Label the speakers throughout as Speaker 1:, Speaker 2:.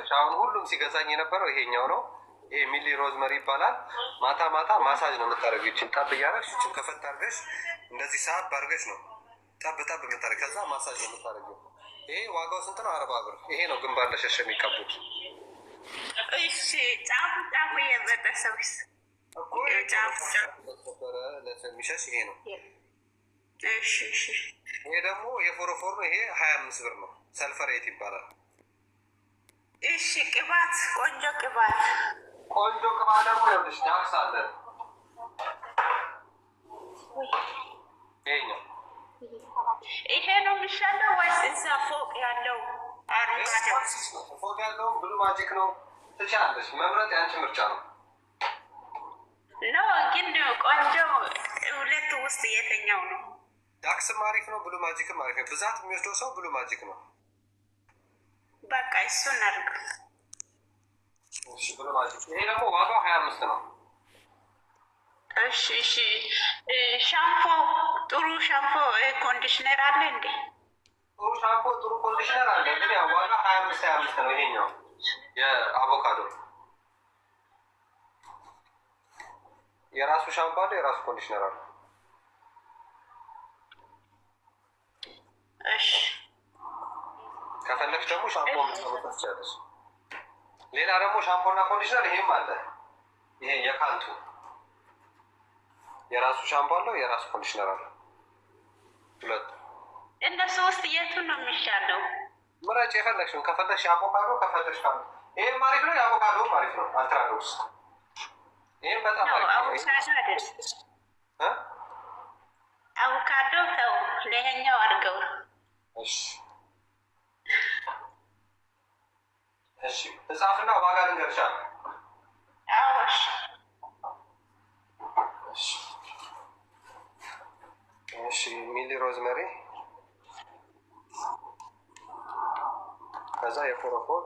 Speaker 1: ታውቂያለሽ። አሁን ሁሉም ሲገዛኝ የነበረው ይሄኛው ነው። ይሄ ሚሊ ሮዝመሪ ይባላል። ማታ ማታ ማሳጅ ነው የምታደርጊው። ይችን ጠብ እያደረግሽ ይችን ከፈት አድርገሽ እንደዚህ ሰዓት አድርገሽ ነው ጠብ ጠብ የምታደርጊው። ከዛ ማሳጅ ነው የምታደርጊው። ይሄ ዋጋው ስንት ነው? 40 ብር። ይሄ ነው ግንባር ለሸሸ የሚቀቡት። እሺ ጫፉ ጫፉ የበጠሰውስ እኮ ጫፉ ለሚሸሽ ይሄ ነው። እሺ እሺ። ይሄ ደግሞ የፎሮፎር ነው። ይሄ 25 ብር ነው። ሰልፈሬት ይባላል። እሺ ቅባት፣ ቆንጆ ቅባት፣ ቆንጆ ቅባት ደግሞ ይኸውልሽ ዳክስ አለ። ይሄኛው ይሄ ነው የሚሻለው ወይስ እዛ ፎቅ ያለው? ፎቅ ያለው ብሉ ማጂክ ነው። ትችላለሽ መምረጥ፣ ያንቺ ምርጫ ነው። ነው ግን ቆንጆ ሁለት ውስጥ የትኛው ነው? ዳክስም አሪፍ ነው፣ ብሉ ማጂክም አሪፍ ነው። ብዛት የሚወስደው ሰው ብሉ ማጂክ ነው። በቃ እሱን አድርግ። እሺ ብሉ ማጂክ። ይሄ ደግሞ ዋጋው 25 ነው። እሺ እሺ። ሻምፖ፣ ጥሩ ሻምፖ ኮንዲሽነር አለ እንዴ? ጥሩ ሻምፖ ጥሩ ኮንዲሽነር አለ፣ ግን ያው ዋጋ 25 ነው። ይሄኛው የአቮካዶ የራሱ ሻምፖ አለ፣ የራሱ ኮንዲሽነር አለ። እሺ ከፈለግሽ ደግሞ ሻምፖ መስጠት ትችላለሽ። ሌላ ደግሞ ሻምፖና ኮንዲሽነር ይሄም አለ። ይሄ የካንቱ የራሱ ሻምፖ አለው፣ የራሱ ኮንዲሽነር አለው። ሁለት እነሱ ውስጥ የቱን ነው የሚሻለው? ምረጭ የፈለግሽውን። ከፈለግሽ አቮካዶ፣ ከፈለግሽ ካንቱ። ይሄም አሪፍ ነው፣ የአቮካዶም አሪፍ ነው። አልትራዶክስ ይሄም በጣም አሪፍ ነው። አቮካዶ ተው፣ ለኛው አድርገው። እሺ እሺ። እጻፍና ዋጋ ልንገርሻለሁ። አዎ እሺ እሺ እሺ። ሚሊ ሮዝመሪ፣ ከዛ የፎሮፎር፣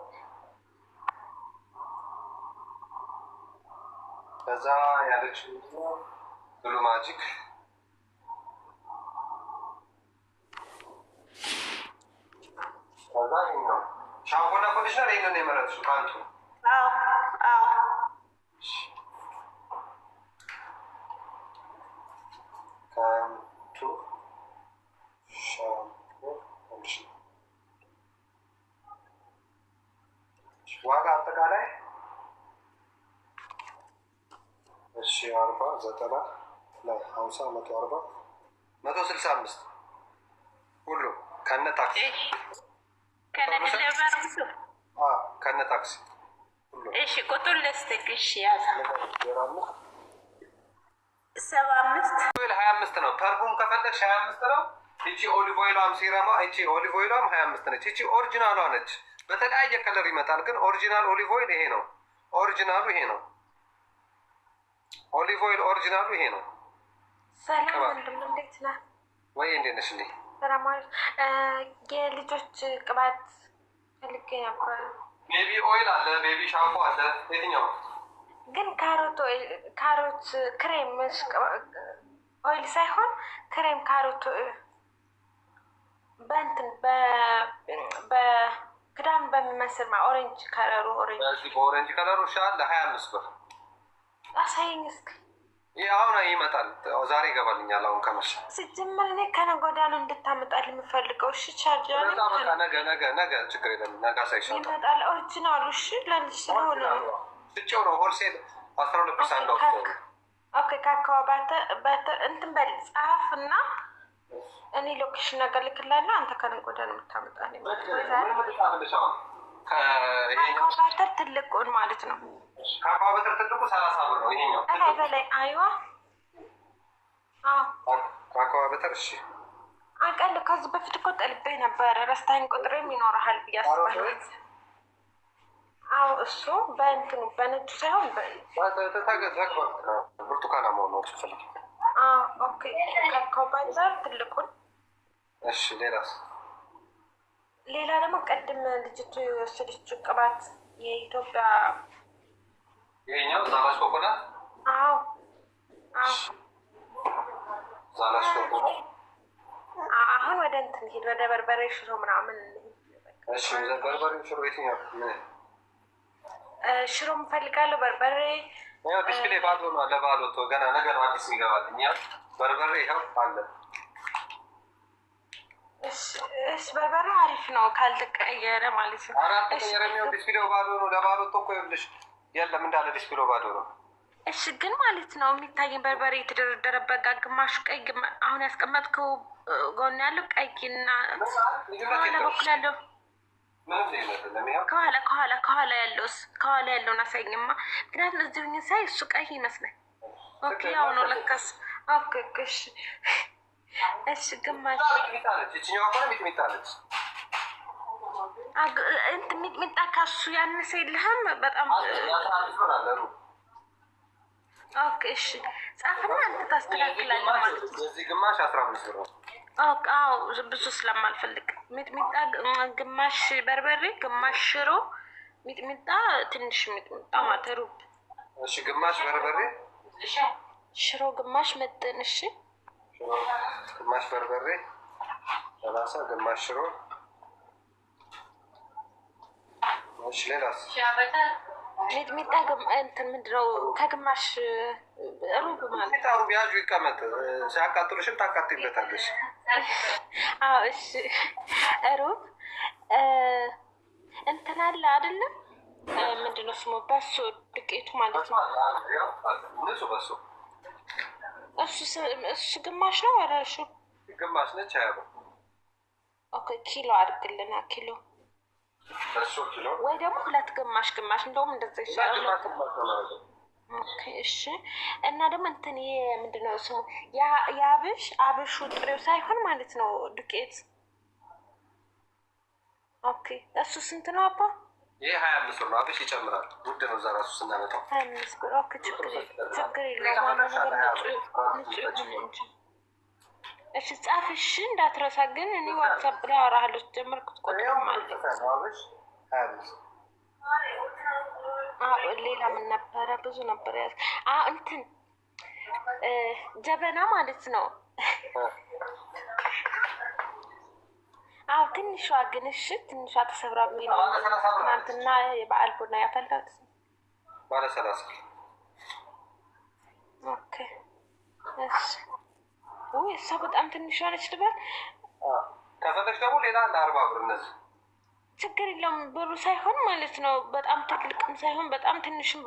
Speaker 1: ከዛ ያለች ብሉ ማጂክ፣ ከዛ ይሄኛው ሻምፖና ኮንዲሽነር። ይሄንን የመረጥሽው ካንቱ? አዎ አዎ። ካንቱ ሻምፖ ኮንዲሽነር። ዋጋ አጠቃላይ እሺ 40 90 ላይ 50 140 165 ሁሉ ከነ ታክሲ ከነ ታክሲ ሁሉ። እሺ ቁጥር ልስጥሽ ያዛ 75 25 ነው። ፐርፉም ከፈለግሽ 25 ነው። እቺ ኦሊቭ ኦይሏም ሲረማ፣ እቺ ኦሊቭ ኦይሏም 25 ነች። እቺ ኦሪጂናሏ ነች። በተለያየ ከለር ይመጣል፣ ግን ኦሪጂናል ኦሊቭ ኦይል ይሄ ነው። ኦሪጂናሉ ይሄ ነው። ኦሊቭ ኦይል ኦሪጂናሉ ይሄ ነው። ሰላም ወንድም፣ እንዴት ነህ? ወይ እንዴት ነሽ? እንዴ ሰላም ማለት የልጆች ቅባት ፈልጌ ነበር። ቤቢ ኦይል አለ፣ ቤቢ ሻምፖ አለ። የትኛው ግን? ካሮት ክሬም ኦይል ሳይሆን ክሬም ካሮት በእንትን በክዳን በሚመስል ኦሬንጅ ከለሩ ኦሬንጅ ከለሩ ሻል ለ25 ብር። አሳይኝ እስኪ። ይህ አሁን ይመጣል፣ ዛሬ ይገባልኛል። አሁን ከመሸ ሲጀመር እኔ ከነገ ወዲያ ነው እንድታመጣል የምፈልገው። እሺ ቻርጀር ነገ ችግር የለም፣ ነገ አሳይሻለሁ። ይመጣል ኦሪጂናሉ። እሺ ለልጅ ስለሆነ ነው። ስጭው ነው ሆልሴል 12% ነው። ኦኬ ካካዋ እንትን በል ጻፍ እና እኔ ሎኬሽን ነገር ልክላለሁ። አንተ ከነገ ወዲያ ነው የምታመጣልኝ። ካካዋ ትልቁን ማለት ነው። ካካዋ ትልቁ 30 ብር ነው። ይሄኛው በላይ አይዋ ካካዋ በተር። እሺ አቀል ከዚህ በፊት እኮ ጠልቤ ነበረ። ረስታኝ ቁጥሬም ይኖርሃል ብዬ አስባለሁ። አዎ እሱ በእንትኑ በነጩ ሳይሆን ብርቱካናማ ነው ትፈልጊ? ኦኬ ካካዋ በተር ትልቁን። እሺ ሌላስ? ሌላ ደግሞ ቀድም ልጅቱ የወሰደችው ቅባት የኢትዮጵያ ይሄኛው ዛላሽ ኮኮናት። አዎ አዎ ዛላሽ ኮኮናት። አሁን ወደ እንትን ሄድ፣ ወደ በርበሬ ሽሮ ምናምን። እሺ ወደ በርበሬ ሽሮ የትኛው?
Speaker 2: ሽሮ እፈልጋለሁ። በርበሬ
Speaker 1: ዲስፕሌይ ባዶ ነው። ለባዶ ገና ነገር አዲስ ይገባልኝ። በርበሬ ይኸው አለ።
Speaker 2: እሺ በርበሬ አሪፍ ነው ካልተቀየረ ማለት ነው።
Speaker 1: ተቀየረ ዲስፕሌው ባዶ ነው። ለባዶ እኮ ይኸውልሽ የለም እንዳለ ዲስፕሌው ባዶ ነው።
Speaker 2: እሺ ግን ማለት ነው የሚታየኝ በርበሬ የተደረደረበት ጋር ግማሹ ቀይ፣ አሁን ያስቀመጥከው ጎን ያለው ቀይና ከኋላ በኩል ያለው ከኋላ ያለውን አሳይኝማ። ምክንያቱም እዚሁ ሳይ እሱ ቀይ ይመስላል። ኦኬ ያው ነው ለካስ። ኦኬ እሺ ግማሽ ሚጥሚጣ ካሱ ያነሰ የለህም በጣም። ኦኬ እሺ ጻፍና አንተ ታስተካክላለህ ማለት ነው።
Speaker 1: እዚህ ግማሽ 15 ብር ነው።
Speaker 2: አዎ ብዙ ስለማልፈልግ ሚጥሚጣ ግማሽ በርበሬ ግማሽ ሽሮ ሚጥሚጣ ትንሽ ሚጥሚጣ ማለት ሩብ።
Speaker 1: እሺ ግማሽ በርበሬ
Speaker 2: ሽሮ ግማሽ መጠን። እሺ
Speaker 1: ግማሽ በርበሬ 30 ግማሽ ሽሮ። እሺ ሌላስ?
Speaker 2: ሚጥሚጣ እንትን ምንድን ነው ከግማሽ ሩብ ማለት
Speaker 1: ሩብ ያዡ ይቀመጥ። ሲያቃጥሉሽም ታቃጥይበታለሽ።
Speaker 2: አዎ እሺ ሩብ እንትን አለ አይደለም ምንድን ነው ስሙ? በሶ ዱቄቱ ማለት ነው። እሱ ግማሽ ነው። ኧረ እሱ
Speaker 1: ግማሽ ነች። 20 ብር።
Speaker 2: ኦኬ ኪሎ አድርግልና ኪሎ
Speaker 1: ኪሎ
Speaker 2: ወይ ደግሞ ሁለት ግማሽ እንደውም እንደዛ ይሻላል። ኦኬ እሺ። እና ደግሞ እንትን ምንድን ነው ስሙ? አብሹ ጥሬው ሳይሆን ማለት ነው ዱቄት። ኦኬ እሱ ስንት ነው አባ?
Speaker 1: ይሄ 25 ብር ነው። አብሽ ይጨምራል። ውድ ነው እዛ ራሱ ስናመጣው
Speaker 2: 25 ብር። ኦኬ ችግር የለውም። እሺ ጻፍሽ እንዳትረሳ ግን። እኔ ዋትሳፕ ላይ አወራሃለሁ ጀመርኩት ቁጥር ማለት ነው። ሌላ ምን ነበረ? ብዙ ነበረ። እንትን ጀበና ማለት ነው። አዎ ትንሿ ግን እሺ፣ ትንሿ ተሰብራብኝ ነው። ትናንትና የበዓል ቡና ያፈላሁት
Speaker 1: ባለ 30።
Speaker 2: ኦኬ እሺ። እሷ በጣም ትንሿ ነች ልበል።
Speaker 1: ከፈለሽ ደግሞ ሌላ 40 ብር። እነዚህ
Speaker 2: ችግር የለውም። ብሩ ሳይሆን ማለት ነው በጣም ትልቅም ሳይሆን በጣም ትንሽም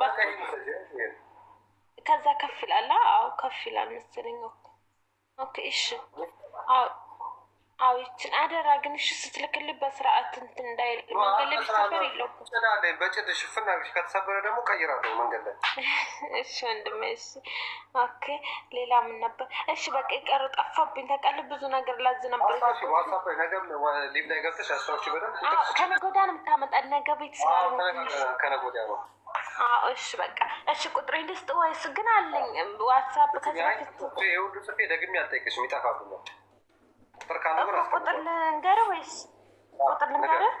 Speaker 2: ከዛ ከፍ ይላል። አዎ ከፍ ይላል መሰለኝ። ኦኬ እሺ። አዎ ይችን አደራ ግን እሺ ስትልክልህ በስርዓት እንትን እንዳይል መንገድ ላይ ሊሰበር የለውም።
Speaker 1: በጭድ ሽፍን አድርገሽ ከተሰበረ ደግሞ ቀይራለሁ መንገድ ላይ።
Speaker 2: እሺ ወንድሜ እሺ። ኦኬ ሌላ ምን ነበር? እሺ በቃ የቀረ ጠፋብኝ ታውቃለህ። ብዙ ነገር ላዝ ነበር።
Speaker 1: ዋትሳፕ ላይ ነገ ሊቭ ላይ ገብተሽ አስታውሺ በደንብ።
Speaker 2: ከነገ ወዲያ ነው የምታመጣት። ነገ ቤት ስላለ
Speaker 1: ከነገ ወዲያ ነው።
Speaker 2: እሺ በቃ እሺ። ቁጥሬ ልስጥ ወይስ ግን አለኝ ዋትሳፕ? ከዚህ በፊት
Speaker 1: ሁሉ ጽፌ ደግሜ አልጠይቅሽም ይጠፋብኛል።
Speaker 2: ቁጥር ልንገርህ ወይስ ቁጥር ልንገርህ?